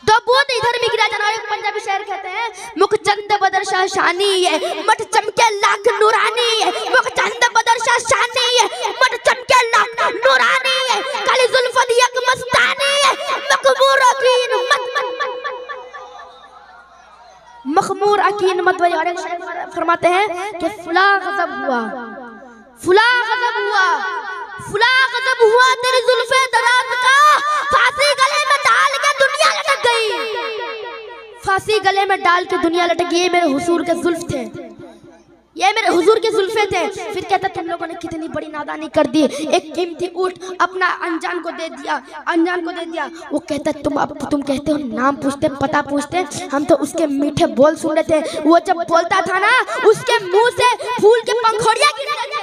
दो बूंद इधर भी गिरा जाना। एक पंजाबी शायर कहते हैं, मुख चंद बदर शाह शानी है, मट चमके लाख नूरानी है। मुख चंद बदर शाह शानी है, मट चमके लाख नूरानी है। काली जुल्फन यक मस्तानी है, मखमूर अकीन मखमूर अकीन मत वही। और एक शायर फरमाते हैं कि फुला गजब हुआ, फुला गजब हुआ, फुला गजब हुआ तेरी जुल्फे दराज का, फांसी गले में डाल के दुनिया लटक गई। फांसी गले में डाल के दुनिया लटक गई। ये मेरे हुजूर के जुल्फ थे, ये मेरे हुजूर के जुल्फे थे। फिर कहता तुम लोगों ने कितनी बड़ी नादानी कर दी, एक कीमती ऊंट अपना अनजान को दे दिया, अनजान को दे दिया। वो कहता तुम कहते हो नाम पूछते पता पूछते, हम तो उसके मीठे बोल सुन रहे थे। वो जब बोलता था ना उसके मुंह से फूल के पंखुड़ियां गिर रही थी।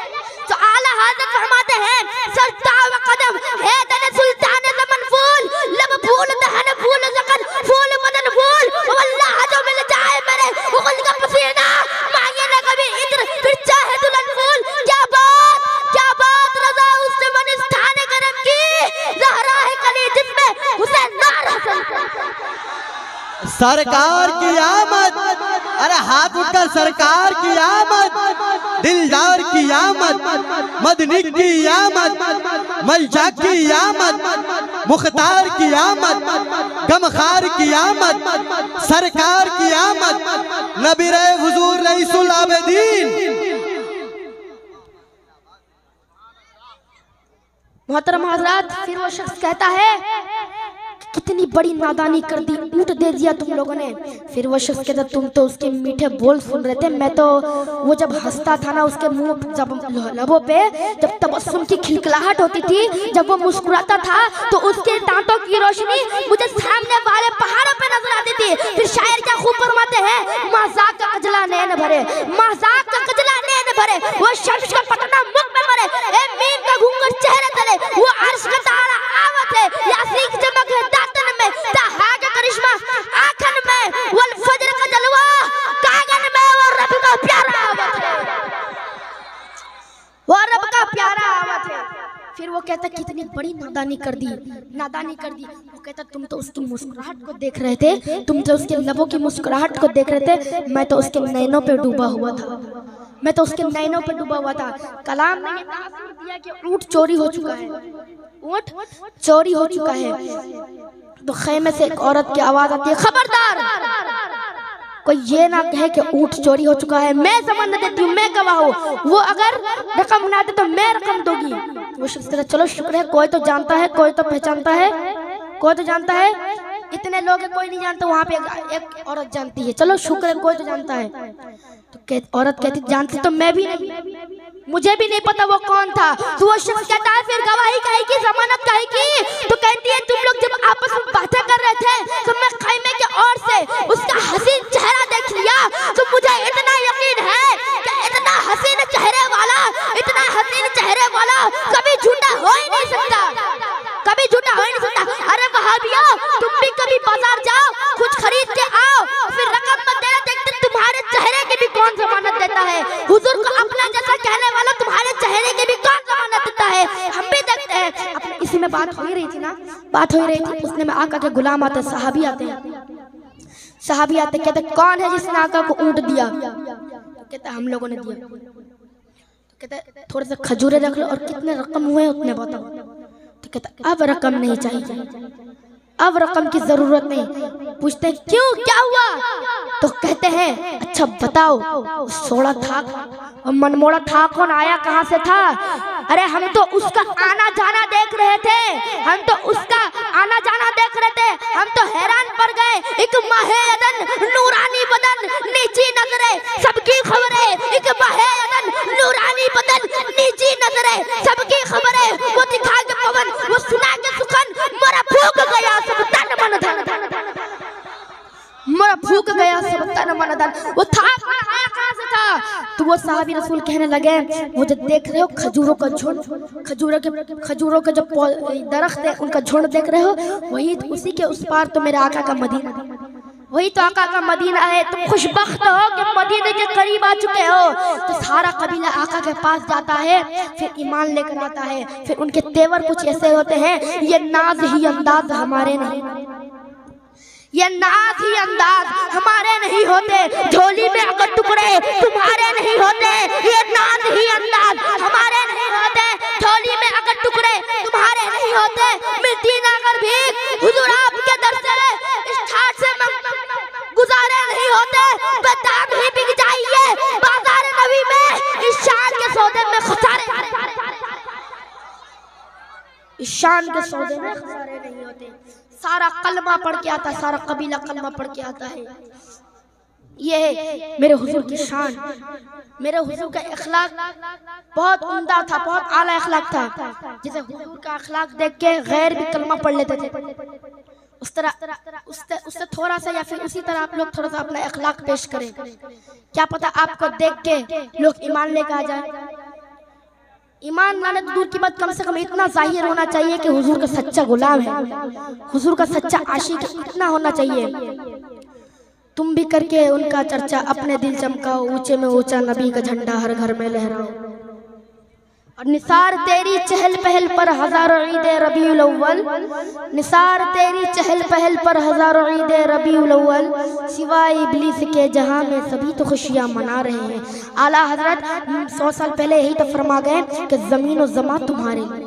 तो आला हज़रत फरमाते हैं, सजदा व कदम है तने सुल्तान ज़मन फूल, लब फूल दहन फूल ज़कन फूल बदन फूल, वल्लाह जो मिल जाए मेरे उगल का पसीना, मांगे ना कभी इत्र फिर चाहे दुल्हन फूल। क्या बात रज़ा उससे मन स्थान करम की, ज़हरा है कली जिसमें हुसैन नार हसन सरकार की आमद। अरे हाथ उठकर सरकार की आमद, दिलदार की आमद, मदनी की आमद, मलजा की आमद, मुख्तार की आमद, गमखार की आमद, सरकार की आमद, नबी रे हुजूर रईसुल आबिदीन। मोहतरम हज़रात, फिर वो शख्स कहता है कितनी बड़ी नादानी कर दी, ऊंट दे दिया तुम लोगों ने। फिर वो शख्स कहता तुम तो उसके मीठे बोल सुन रहे थे, मैं तो वो जब हंसता था ना उसके मुंह जब लबों पे जब तबस्सुम की खिलखिलाहट होती थी, जब वो मुस्कुराता था तो उसके दांतों की रोशनी मुझे सामने वाले पहाड़ों पे नजर आती थी। फिर शायर क्या खूब फरमाते हैं, मज़ाक का कजला नैन भरे, मज़ाक का कजला नैन भरे, वो शम्स का पटना मुख में मरे, ए मीम का घूंघट चेहरे तले, वो अर्श का तारा आवत है, यासीन की चमक है दातन में, ताहा का करिश्मा आंखन में, वल फजर का जलवा कागन में, वो रब का प्यारा आवत है, वो रब का प्यारा आवत है। फिर वो कहता कितनी बड़ी नादानी कर दी, नादानी कर दी। वो कहता तुम तो उसकी मुस्कुराहट को देख रहे थे, तुम तो उसके लबों की मुस्कुराहट को देख रहे थे, मैं तो उसके नैनों पे डूबा हुआ था, मैं तो उसके नैनों पे डूबा हुआ था। कलाम ने ये तासीर दिया कि ऊंट चोरी हो चुका है, ऊंट चोरी हो चुका है। तो खेमे से एक औरत की आवाज आती है, खबरदार कोई ये ना कहे कि ऊंट चोरी हो चुका है, मैं जमान देती हूँ, मैं गवाह हूँ, वो अगर रकम ना दे तो मैं रकम दूंगी। वो शख्स कहता चलो शुक्र है कोई तो जानता है, कोई तो पहचानता है, कोई तो जानता है। इतने लोग हैं कोई नहीं जानता, वहाँ पे एक औरत जानती है, चलो शुक्र है कोई तो जानता है। तो औरत कहती जानती तो मैं भी नहीं, मुझे भी नहीं पता वो कौन था। तो वो शख्स कहता है फिर गवाही कहेगी, जमानत कहेगी। तो कहती है तुम लोग जब आपस में बातें कर रहे थे तो मैं खैमे के ओर से उसका हसीन चेहरा देख लिया, तो मुझे इतना यकीन है कि इतना हसीन चेहरे वाला, इतना हसीन चेहरे वाला कभी झूठा हो ही नहीं सकता, कभी झूठा हो ही नहीं सकता। अरे वहाबियों तुम भी कभी बाजार जाओ, कुछ खरीद के आओ, फिर रकम मत देना, देखते तुम्हारे चेहरे की भी कौन जमानत देता है। हुजूर को अपना जैसा कहने वाला तुम्हारे चेहरे की भी कौन जमानत देता है। हम भी देखते हैं। अपने इसी में बात हो ही रही थी ना, बात हो ही रही थी। उसने में आका के गुलाम आते, सहाबी आते हैं, सहाबी आते कहते कौन है जिसने आका को ऊंट दिया। कहते हम लोगों ने दिया। तो कहते थोड़े से खजूरे रख लो और कितने रकम हुए उतने बताओ। तो कहता अब रकम नहीं चाहिए, अब रकम की जरूरत नहीं। पूछते हैं क्यों, क्या हुआ? तो कहते हैं अच्छा बताओ, सोड़ा था और मनमोड़ा था कौन, आया कहाँ से था? अरे हम तो उसका आना जाना देख रहे थे, हम तो उसका आना जाना देख रहे थे, हम तो हैरान पड़ गए। एक माहे अदन नूरानी बदन नीची नजरे सबकी खबरें, एक माहे अदन नूरानी बदन नीची नजरे सबकी खबरें, वो दिखा के पवन, वो सुना के सुखन, मरा फूक गया सब तन मन धन, मरा फूक गया सब तन मन धन। वो था आया कहाँ से था? तो वो साहबी रसूल कहने लगे वो जो देख रहे हो खजूरों का झुंड, खजूरों के जो दरख्त है उनका झुंड देख रहे हो, वही उसी के उस पार तो मेरे आका का मदीना, वही तो आका का मदीना है। तुम खुशबख्त हो कि मदीने के करीब आ चुके हो। तो सारा कबीला आका के पास जाता है, फिर ईमान लेकर आता है। फिर उनके तेवर कुछ ऐसे होते हैं, ये नाज ही अंदाज हमारे नहीं, ये नाज ही अंदाज हमारे नहीं होते, झोली में अगर टुकड़े तुम्हारे नहीं होते। ये नाज ही अंदाज हमारे नहीं होते, झोली में अगर टुकड़े तुम्हारे नहीं होते। मिलती ना अगर भीख हुजूर आपके दर से, इस ठाठ से गुजारे नहीं होते। बेदाग ही बिक जाइए बाजार नबी में, इस शान के सौदे में खसारे, इस शान के सौदे में खसारे नहीं होते। सारा कलमा पढ़ के आता, सारा कबीला कलमा पढ़ के आता है। ये है मेरे हुजूर की शान। मेरे हुजूर का अखलाक बहुत उम्दा था, बहुत आला अखलाक था। जैसे हुजूर का अखलाक देख के गैर भी कलमा पढ़ लेते थे, उस तरह उससे थोड़ा सा या फिर उसी तरह आप लोग थोड़ा सा अपना अखलाक पेश करें। क्या पता आपको देख के लोग ईमान लेकर आ जाए। ईमान लाने तो दूर की बात, कम से कम इतना जाहिर होना चाहिए कि हुजूर का सच्चा गुलाम है, हुजूर का सच्चा आशिक, इतना होना चाहिए। तुम भी करके उनका चर्चा अपने दिल चमकाओ, ऊंचे में ऊंचा नबी का झंडा हर घर में लहराओ। और निसार तेरी चहल पहल पर हजारों ईदे रबीउल अव्वल, निसार तेरी चहल पहल पर हजारों ईदे रबीउल अव्वल। सिवाय इब्लीस के जहां में सभी तो खुशियां मना रहे हैं। आला हजरत 100 साल पहले यही तो फरमा गए कि जमीन और जमा तुम्हारे लिए,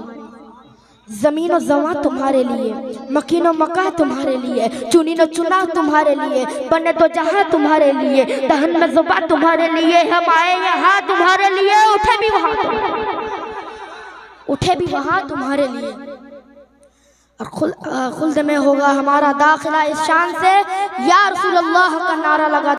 जमीन और जमा तुम्हारे लिए, मकीन और मका तुम्हारे लिए, चुनी न चुना तुम्हारे लिए, बने तो जहां तुम्हारे लिए, दहन में जुबा तुम्हारे लिए। हम आए यहाँ तुम्हारे लिए, उठे भी वहां, उठे भी वहां तुम्हारे लिए। और खुल्द में होगा हमारा दाखिला इस शान से। या रसूल अल्लाह का नारा लगा